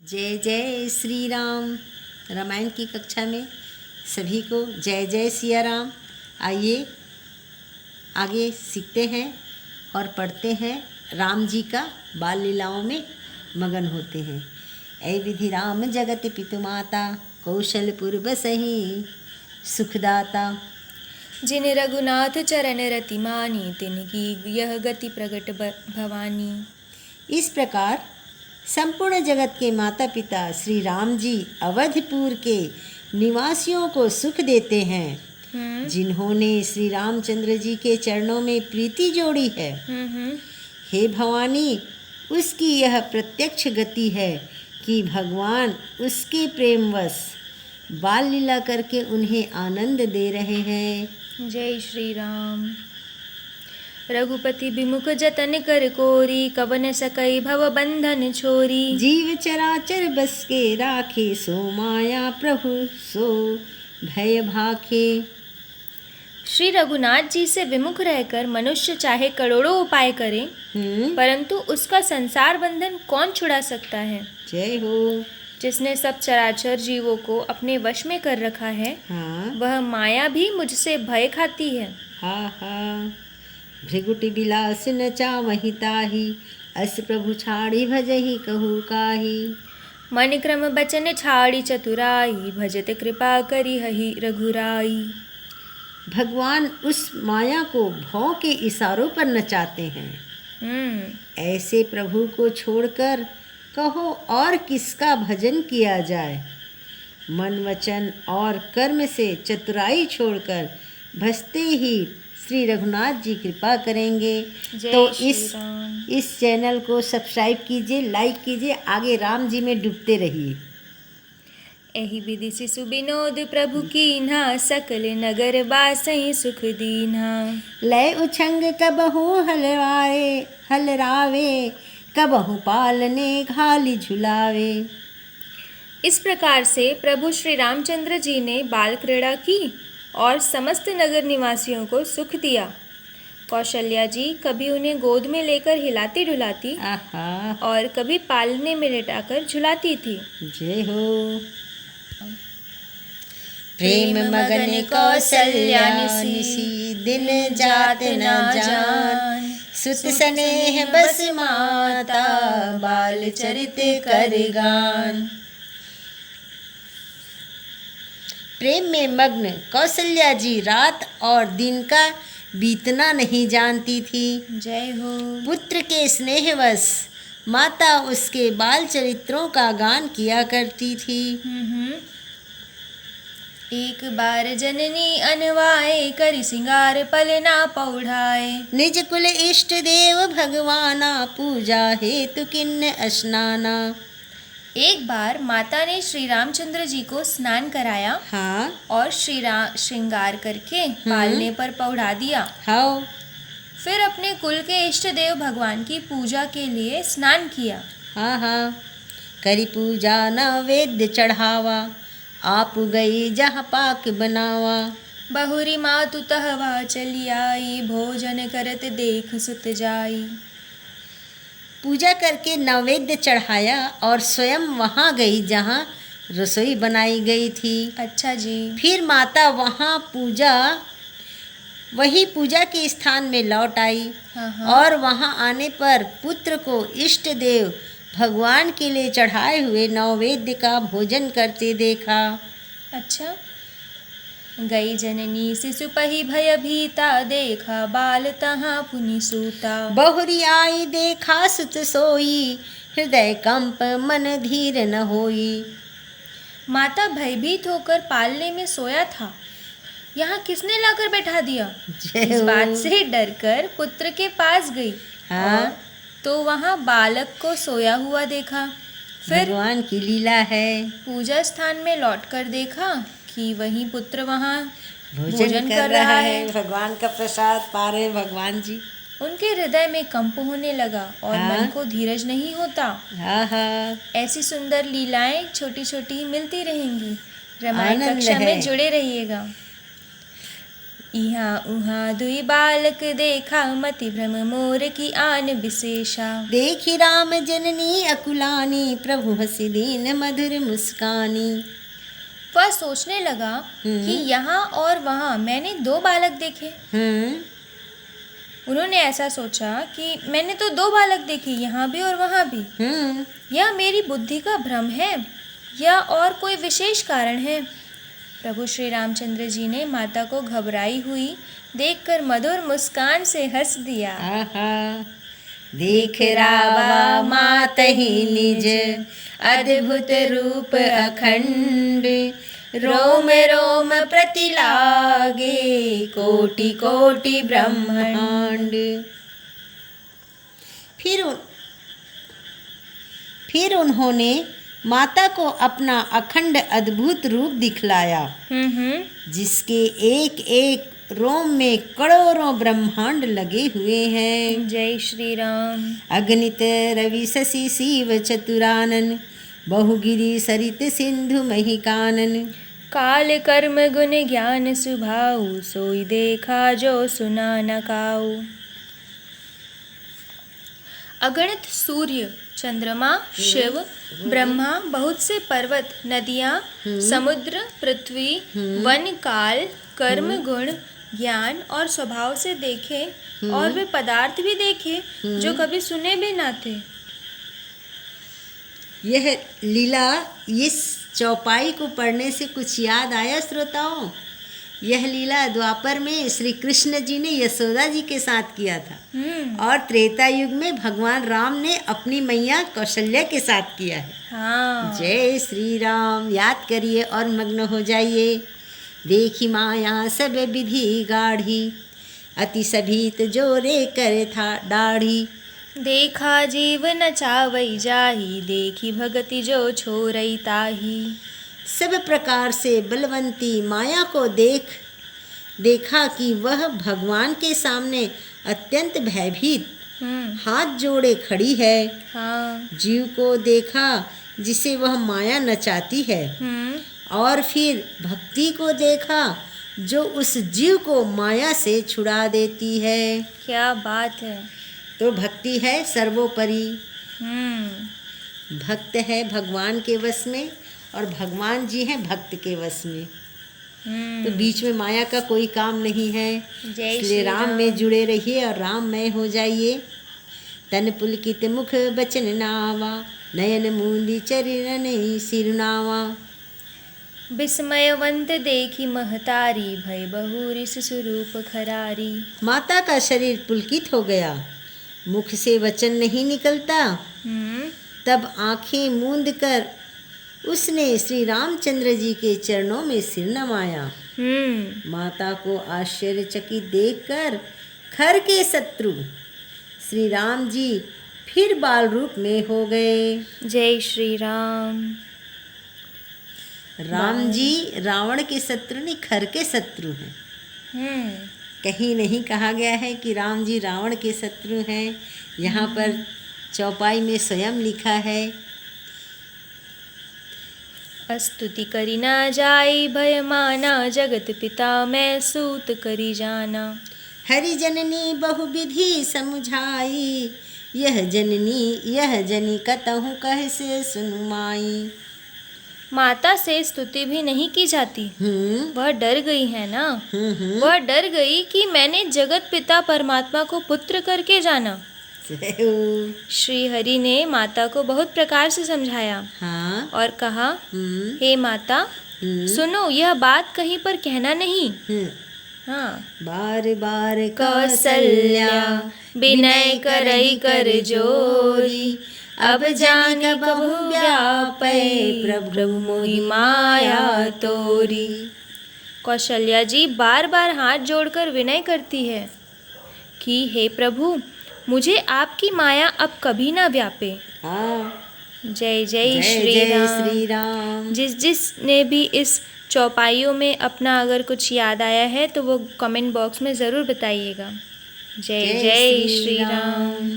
जय जय श्री राम। रामायण की कक्षा में सभी को जय जय सिया राम। आइए आगे सीखते हैं और पढ़ते हैं। राम जी का बाल लीलाओं में मगन होते हैं। ऐ विधि राम जगत पितु माता, कौशलपुर बसहि सुखदाता। जिन रघुनाथ चरण रति मानी, तिनकी यह गति प्रगट भवानी। इस प्रकार संपूर्ण जगत के माता पिता श्री राम जी अवधपुर के निवासियों को सुख देते हैं। जिन्होंने श्री रामचंद्र जी के चरणों में प्रीति जोड़ी है। हे भवानी, उसकी यह प्रत्यक्ष गति है कि भगवान उसके प्रेमवश बाल लीला करके उन्हें आनंद दे रहे हैं। जय श्री राम। रघुपति विमुख जतन कर कोरी, कवन सकई भव बंधन छोरी। जीव चराचर बस के राखे, सो माया प्रभु सो भय भाखे। श्री रघुनाथ जी से विमुख रहकर मनुष्य चाहे करोड़ों उपाय करे, परंतु उसका संसार बंधन कौन छुड़ा सकता है। जय हो। जिसने सब चराचर जीवों को अपने वश में कर रखा है, वह माया भी मुझसे भय खाती है। भृगुटि बिलास न चावहि ताहि, अस प्रभु छाड़ी भजहि कहु काहि। मन क्रम बचन छाड़ी चतुराई, भजत कृपा करी हहि रघुराई। भगवान उस माया को भौ के इशारों पर नचाते हैं। ऐसे प्रभु को छोड़कर कहो और किसका भजन किया जाए। मन वचन और कर्म से चतुराई छोड़कर भजते ही श्री रघुनाथ जी कृपा करेंगे। तो इस चैनल को सब्सक्राइब कीजिए, लाइक कीजिए, आगे राम जी में डूबते रहिए। एहि विधि शिशु विनोद प्रभु कीन्हा, सकल नगर बासहि सुख दीन्हा। लय उछंग कबहु हलरावे, कबहु पालने घाली झुलावे। इस प्रकार से प्रभु श्री रामचंद्र जी ने बाल क्रीड़ा की और समस्त नगर निवासियों को सुख दिया। कौशल्या जी कभी उन्हें गोद में लेकर हिलाती डुलाती और कभी पालने में लेटाकर झुलाती थी। जय हो। प्रेम मगन कौशल्या निसी, दिन जात न जान। सुत स्नेह बस माता, बाल चरित कर गान। प्रेम में मग्न कौशल्या जी रात और दिन का बीतना नहीं जानती थी। जय हो। पुत्र के स्नेहवश माता उसके बाल चरित्रों का गान किया करती थी। एक बार जननी अनवाए, करि सिंगार पलना पौढ़ाए। निज कुल इष्ट देव भगवाना, पूजा हेतु किन्न स्नाना। एक बार माता ने श्री रामचंद्र जी को स्नान कराया और श्रृंगार करके पालने पर पौढ़ा दिया। फिर अपने कुल के इष्ट देव भगवान की पूजा के लिए स्नान किया। करी पूजा नैवेद्य चढ़ावा, आप गई जहाँ पाक बनावा। बहुरी मातु तहवा चली आई, भोजन करत देख सुत जाई। पूजा करके नैवेद्य चढ़ाया और स्वयं वहाँ गई जहाँ रसोई बनाई गई थी। अच्छा जी। फिर माता वही पूजा के स्थान में लौट आई और वहाँ आने पर पुत्र को इष्ट देव भगवान के लिए चढ़ाए हुए नैवेद्य का भोजन करते देखा। अच्छा। गई जननी शिशु पही भय भीता, देखा बाल तहाँ पुनि सूता। बहुरी आई देखा सुत सोई, हृदय कंप मन धीर न होई। माता भयभीत होकर पालने में सोया था, यहाँ किसने लाकर बैठा दिया। इस बात से डरकर पुत्र के पास गई और तो वहाँ बालक को सोया हुआ देखा। फिर भगवान की लीला है। पूजा स्थान में लौटकर देखा कि वही पुत्र वहाँ भोजन कर रहा है। भगवान का प्रसाद पा रहे भगवान जी। उनके हृदय में कंप होने लगा और मन को धीरज नहीं होता। ऐसी सुंदर लीलाएं छोटी छोटी मिलती रहेंगी। रामायण कक्षा में जुड़े रहिएगा। यहाँ उहाँ दुई बालक देखा, मति भ्रम मोर की आन विशेषा। देखी राम जननी अकुलानी, प्रभु हसी दीन मधुर मुस्कानी। वह सोचने लगा कि यहाँ और वहाँ मैंने दो बालक देखे। उन्होंने ऐसा सोचा कि मैंने तो दो बालक देखे, यहाँ भी और वहाँ भी। यह मेरी बुद्धि का भ्रम है या और कोई विशेष कारण है? प्रभु श्री रामचंद्र जी ने माता को घबराई हुई देखकर मधुर मुस्कान से हंस दिया। आहा, देख रावा मातहि निज, अद्भुत रूप अखंड, रोम रोम प्रति लागे, कोटि कोटि ब्रह्मांड। फिर उन्होंने माता को अपना अखंड अद्भुत रूप दिखलाया, जिसके एक एक रोम में करोड़ों ब्रह्मांड लगे हुए हैं। जय श्री राम। अगणित रवि शशि शिव चतुरानन, बहुगिरि सरित सिंधु महिकानन। काल कर्म गुण ज्ञान सुभाऊ, सोई देखा जो सुना न काऊ। अगणित सूर्य, चंद्रमा, शिव, ब्रह्मा, बहुत से पर्वत, नदियाँ, समुद्र, पृथ्वी, वन, काल, कर्म, गुण, ज्ञान और स्वभाव से देखे और वे पदार्थ भी देखे जो कभी सुने भी ना थे। यह लीला, इस चौपाई को पढ़ने से कुछ याद आया श्रोताओं? यह लीला द्वापर में श्री कृष्ण जी ने यशोदा जी के साथ किया था और त्रेता युग में भगवान राम ने अपनी मैया कौशल्या के साथ किया है। हाँ। जय श्री राम। याद करिए और मग्न हो जाइए। देखी माया सब विधि गाढ़ी, अति सभीत जोरे करे था दाढ़ी। देखा जीव न चावई जाही, देखी भगति जो छोरई ताही। सब प्रकार से बलवंती माया को देखा कि वह भगवान के सामने अत्यंत भयभीत हाथ जोड़े खड़ी है। हाँ। जीव को देखा जिसे वह माया नचाती है, और फिर भक्ति को देखा जो उस जीव को माया से छुड़ा देती है। क्या बात है। तो भक्ति है सर्वोपरि। भक्त है भगवान के वश में और भगवान जी हैं भक्त के वश में। तो बीच में माया का कोई काम नहीं है। इसलिए राम में जुड़े रहिए और राममय हो जाइए। तन पुलकित मुख बचन नावा, नयन मूंदी चरण सिरनावा। विस्मयवंत देखी महतारी, भय बहुरी स्वरूप खरारी। माता का शरीर पुलकित हो गया, मुख से वचन नहीं निकलता। तब आंखें मूंद कर उसने श्री रामचंद्र जी के चरणों में सिर नवाया। माता को आश्चर्यचकित देखकर खर के शत्रु श्री राम जी फिर बाल रूप में हो गए। जय श्री राम। राम जी रावण के शत्रु नहीं, खर के शत्रु हैं। कहीं नहीं कहा गया है कि राम जी रावण के शत्रु हैं। यहाँ पर चौपाई में स्वयं लिखा है, स्तुति करी ना जाई, भय माना जगत पिता मैं सूत करी जाना। हरि जननी बहुविधि समुझाई, यह जनी कतहु कह से सुनुमाई। माता से स्तुति भी नहीं की जाती। वह डर गई है ना। वह डर गई कि मैंने जगत पिता परमात्मा को पुत्र करके जाना। श्री हरि ने माता को बहुत प्रकार से समझाया। हाँ। और कहा, हे माता, सुनो, यह बात कहीं पर कहना नहीं। हाँ। बार बार कौशल्या विनय करई कर जोरी, अब जान कबहु व्यापै प्रभु मोहि माया तोरी। कौशल्या जी बार बार हाथ जोड़कर विनय करती है कि हे प्रभु, मुझे आपकी माया अब कभी ना व्यापे। जय जय श्री राम। जिसने भी इस चौपाइयों में अपना अगर कुछ याद आया है तो वो कमेंट बॉक्स में ज़रूर बताइएगा। जय जय श्री राम।